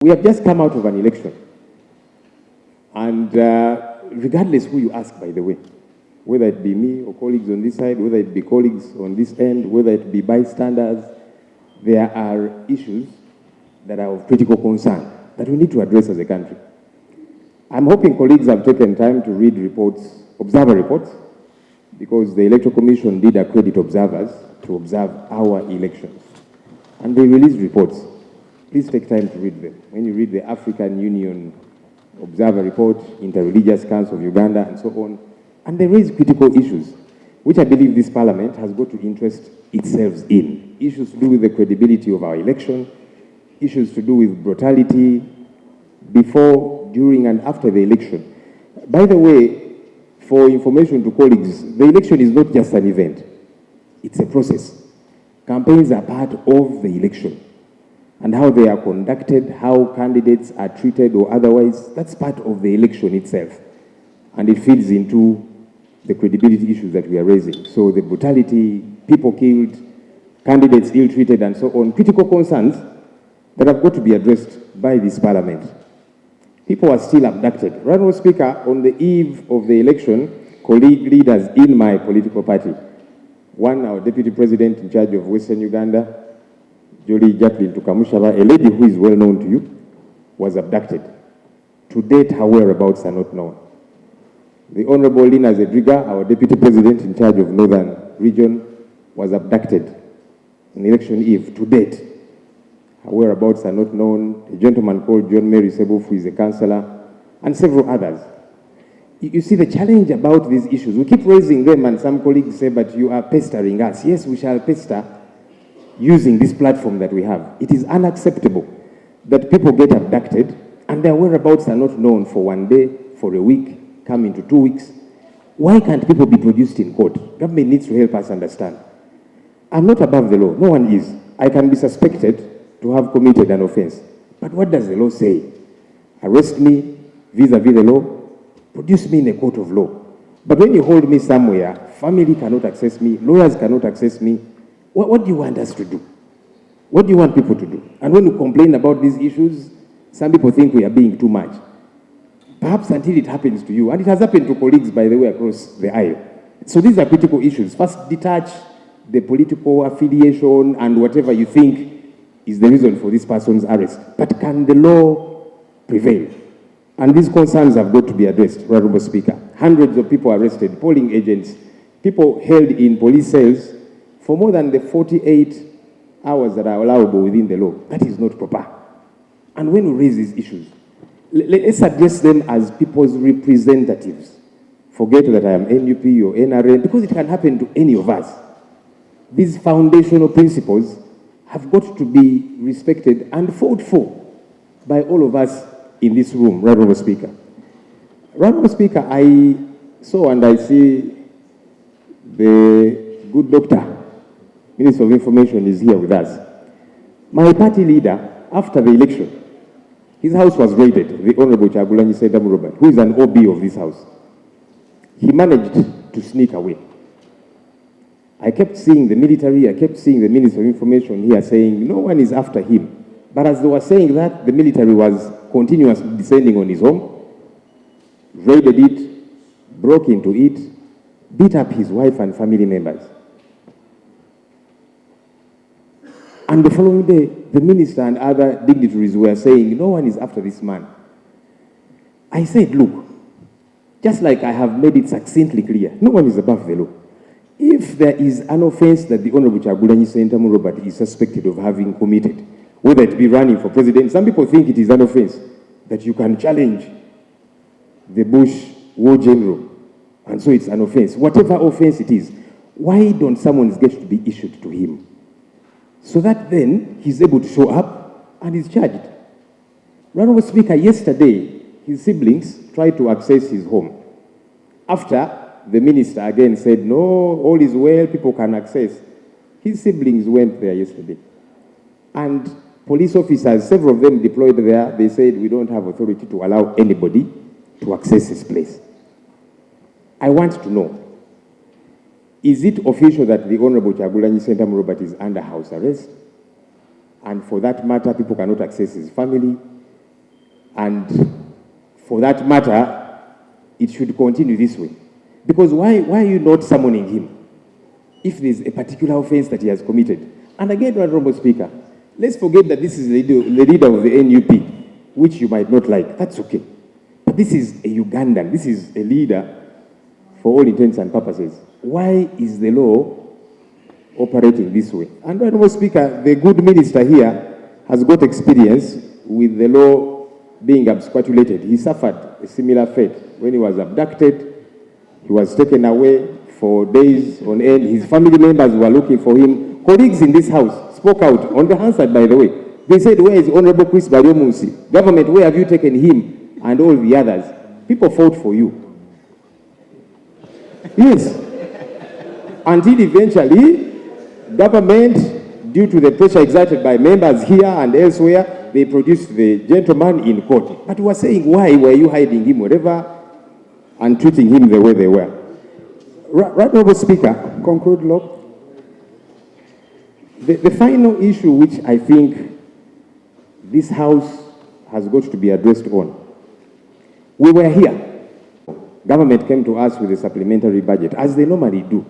We have just come out of an election. And regardless who you ask, by the way, whether it be me or colleagues on this side, whether it be colleagues on this end, whether it be bystanders, there are issues that are of critical concern that we need to address as a country. I'm hoping colleagues have taken time to read reports, observer reports, because the Electoral Commission did accredit observers to observe our elections. And they released reports. Please take time to read them. When you read the African Union Observer Report, Interreligious Council of Uganda, and so on, and they raise critical issues, which I believe this parliament has got to interest itself in. Issues to do with the credibility of our election, issues to do with brutality before, during, and after the election. By the way, for information to colleagues, the election is not just an event. It's a process. Campaigns are part of the election. And how they are conducted, how candidates are treated or otherwise, that's part of the election itself. And it feeds into the credibility issues that we are raising. So the brutality, people killed, candidates ill-treated, and so on, critical concerns that have got to be addressed by this parliament. People are still abducted. Honourable Speaker, on the eve of the election, colleague leaders in my political party, one, our Deputy President in charge of Western Uganda, Jolie Jacqueline Tukamushaba, a lady who is well known to you, was abducted. To date, her whereabouts are not known. The Honorable Lina Zedriga, our Deputy President in charge of Northern Region, was abducted on election eve. To date, her whereabouts are not known. A gentleman called John Mary Sebof, who is a councillor, and several others. You see the challenge about these issues. We keep raising them, and some colleagues say, but you are pestering us. Yes, we shall pester, using this platform that we have. It is unacceptable that people get abducted and their whereabouts are not known for one day, for a week, come into 2 weeks. Why can't people be produced in court? Government needs to help us understand. I'm not above the law. No one is. I can be suspected to have committed an offense. But what does the law say? Arrest me vis-a-vis the law, produce me in a court of law. But when you hold me somewhere, family cannot access me, lawyers cannot access me. What do you want us to do? What do you want people to do? And when you complain about these issues, some people think we are being too much. Perhaps until it happens to you. And it has happened to colleagues, by the way, across the aisle. So these are critical issues. First, detach the political affiliation and whatever you think is the reason for this person's arrest. But can the law prevail? And these concerns have got to be addressed, Honourable Speaker. Hundreds of people arrested, polling agents, people held in police cells for more than the 48 hours that are allowable within the law. That is not proper. And when we raise these issues, let's address them as people's representatives. Forget that I am NUP or NRN, because it can happen to any of us. These foundational principles have got to be respected and fought for by all of us in this room, Honourable Speaker. Honourable Speaker, I saw and I see the good doctor, Minister of Information, is here with us. My party leader, after the election, his house was raided, the Honorable Kyagulanyi Ssentamu Robert, who is an OB of this house. He managed to sneak away. I kept seeing the military, I kept seeing the Minister of Information here saying, no one is after him. But as they were saying that, the military was continuously descending on his home, raided it, broke into it, beat up his wife and family members. And the following day, the minister and other dignitaries were saying, no one is after this man. I said, look, just like I have made it succinctly clear, no one is above the law. If there is an offense that the Honorable Kyagulanyi Ssentamu Robert is suspected of having committed, whether it be running for president, some people think it is an offense that you can challenge the Bush war general, and so it's an offense. Whatever offense it is, why don't summons get to be issued to him? So that then he's able to show up and is charged. Honourable Speaker, yesterday, his siblings tried to access his home. After the minister again said, no, all is well, people can access. His siblings went there yesterday. And police officers, several of them deployed there, they said, we don't have authority to allow anybody to access his place. I want to know, is it official that the Honorable Kyagulanyi Ssentamu Robert is under house arrest? And for that matter, people cannot access his family? And for that matter, it should continue this way. Because why are you not summoning him if there's a particular offense that he has committed? And again, Honorable Speaker, let's forget that this is the leader of the NUP, which you might not like. That's okay. But this is a Ugandan. This is a leader for all intents and purposes. Why is the law operating this way? And Honorable Speaker, the good minister here has got experience with the law being absquatulated. He suffered a similar fate when he was abducted. He was taken away for days on end. His family members were looking for him. Colleagues in this house spoke out on the Hansard, by the way. They said, where is Honorable Chris Baryomunsi? Government, where have you taken him and all the others? People fought for you. Yes. Until eventually, government, due to the pressure exerted by members here and elsewhere, they produced the gentleman in court. But we were saying, why were you hiding him wherever and treating him the way they were? Right, Honorable Speaker, conclude, Lop. The final issue which I think this House has got to be addressed on. We were here. Government came to us with a supplementary budget, as they normally do.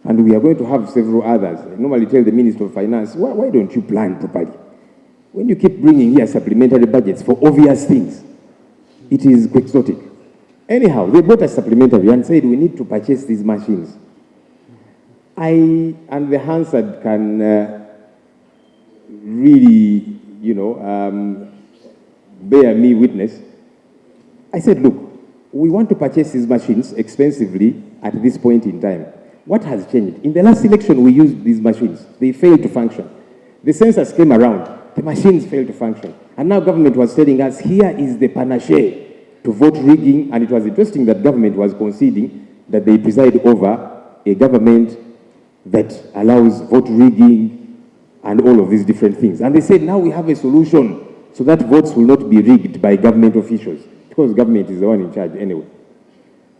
And we are going to have several others. I normally tell the Minister of Finance, why don't you plan properly? When you keep bringing here supplementary budgets for obvious things, it is quixotic. Anyhow, they brought a supplementary and said we need to purchase these machines. I and the Hansard can really, bear me witness. I said, look, we want to purchase these machines expensively at this point in time. What has changed? In the last election, we used these machines. They failed to function. The census came around. The machines failed to function. And now government was telling us, here is the panacea to vote rigging. And it was interesting that government was conceding that they preside over a government that allows vote rigging and all of these different things. And they said, now we have a solution so that votes will not be rigged by government officials, because government is the one in charge anyway.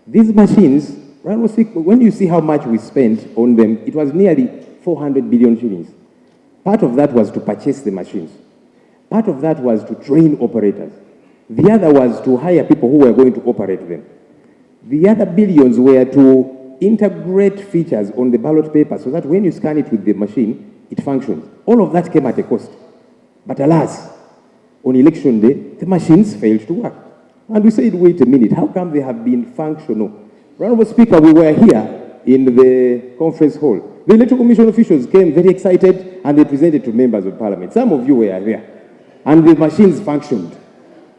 These machines, when you see how much we spent on them, it was nearly 400 billion shillings. Part of that was to purchase the machines. Part of that was to train operators. The other was to hire people who were going to operate them. The other billions were to integrate features on the ballot paper so that when you scan it with the machine, it functions. All of that came at a cost. But alas, on election day, the machines failed to work. And we said, wait a minute, how come they have been functional? Honorable Speaker, we were here in the conference hall. The Electoral Commission officials came very excited and they presented to members of Parliament. Some of you were there. And the machines functioned.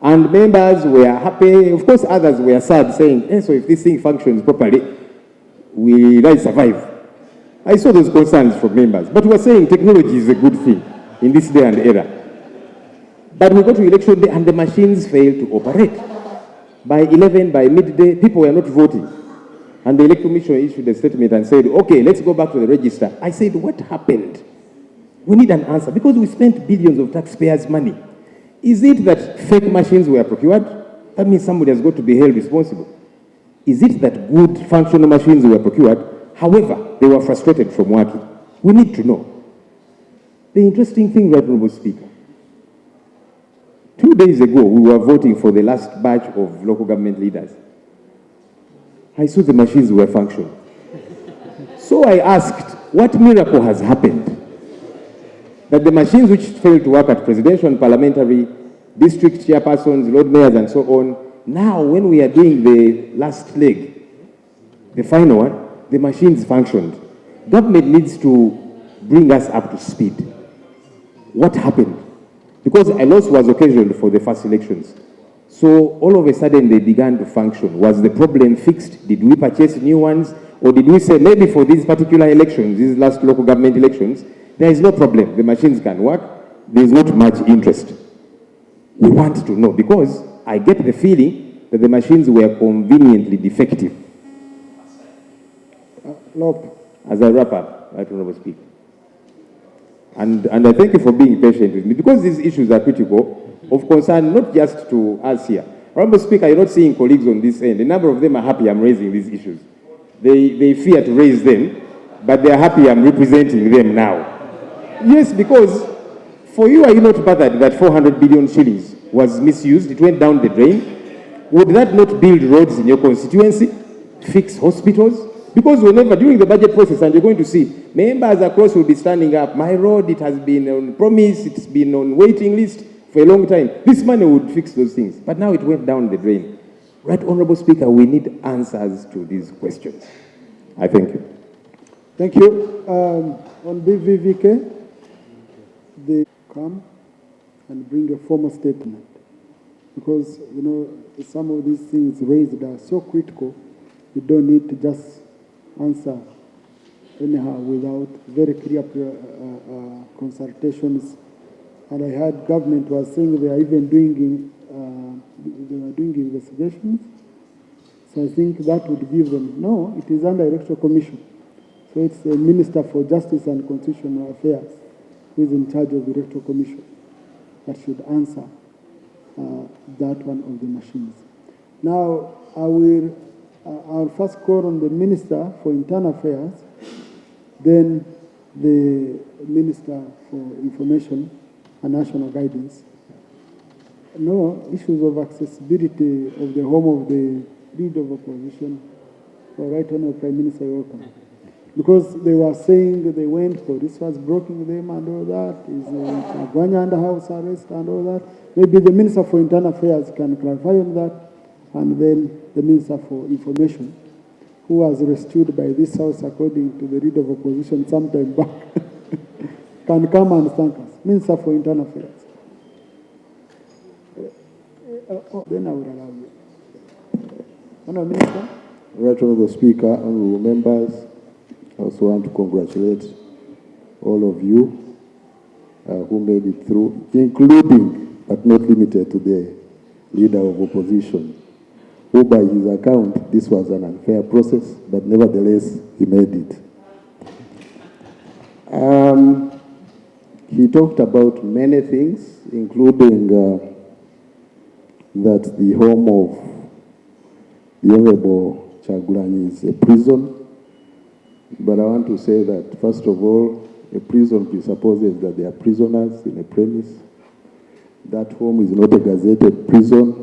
And members were happy. Of course, others were sad, saying, so if this thing functions properly, we might survive. I saw those concerns from members. But we were saying technology is a good thing in this day and era. But we got to election day and the machines failed to operate. By 11, by midday, people were not voting. And the Electoral Commission issued a statement and said, okay, let's go back to the register. I said, what happened? We need an answer because we spent billions of taxpayers' money. Is it that fake machines were procured? That means somebody has got to be held responsible. Is it that good functional machines were procured? However, they were frustrated from working. We need to know. The interesting thing, Right Honourable Speaker, 2 days ago, we were voting for the last batch of local government leaders. I saw the machines were functioning. So I asked, what miracle has happened? That the machines which failed to work at presidential and parliamentary, district chairpersons, lord mayors, and so on, now when we are doing the last leg, the final one, the machines functioned. Government needs to bring us up to speed. What happened? Because a loss was occasioned for the first elections. So all of a sudden they began to function. Was the problem fixed? Did we purchase new ones? Or did we say maybe for these particular elections, these last local government elections, there is no problem. The machines can work. There is not much interest. We want to know because I get the feeling that the machines were conveniently defective. Lop, as I wrap up, Right Honourable Speaker. And I thank you for being patient with me because these issues are critical, of concern not just to us here. Honourable Speaker, you're not seeing colleagues on this end. A number of them are happy I'm raising these issues. They fear to raise them, but they're happy I'm representing them now. Yes, because for you, are you not bothered that 400 billion shillings was misused, it went down the drain. Would that not build roads in your constituency, fix hospitals? Because whenever, during the budget process, and you're going to see, members across will be standing up, my road, it has been on promise, it's been on waiting list for a long time. This money would fix those things. But now it went down the drain. Right, Honorable Speaker, we need answers to these questions. I thank you. Thank you. On BVVK, they come and bring a formal statement. Because, you know, some of these things raised are so critical, you don't need to just answer anyhow without very clear consultations. And I heard government was saying they are even doing investigations. So I think that would give them, no, it is under Electoral Commission. So it's the Minister for Justice and Constitutional Affairs who is in charge of the Electoral Commission that should answer that one of the machines. Now, I'll first call on the Minister for Internal Affairs, then the Minister for Information and National Guidance. No issues of accessibility of the home of the leader of opposition. All right, Honourable Prime Minister, welcome. Because they were saying that they went, police was blocking them and all that, is going under house arrest and all that. Maybe the Minister for Internal Affairs can clarify on that, and then the Minister for Information, who was rescued by this house according to the leader of opposition sometime back, can come and thank us. Minister for Internal Affairs. Then I would allow you. Honourable Minister. Right, Honourable Speaker, honourable members, I also want to congratulate all of you who made it through, including, but not limited to, the leader of opposition, who by his account, this was an unfair process, but nevertheless, he made it. He talked about many things, including that the home of the Honourable Kyagulanyi is a prison. But I want to say that, first of all, a prison presupposes that there are prisoners in a premise. That home is not a gazetted prison.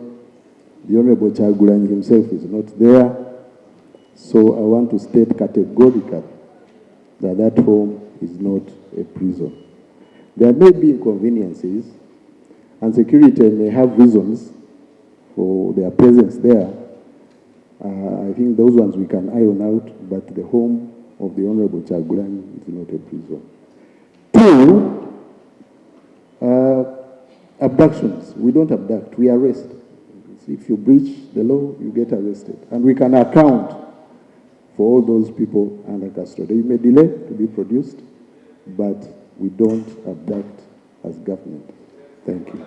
The Honourable Kyagulanyi himself is not there. So I want to state categorically that that home is not a prison. There may be inconveniences, and security may have reasons for their presence there. I think those ones we can iron out, but the home of the Honourable Kyagulanyi is not a prison. Two, abductions. We don't abduct, we arrest. If you breach the law, you get arrested. And we can account for all those people under custody. They may delay to be produced, but we don't abduct as government. Thank you.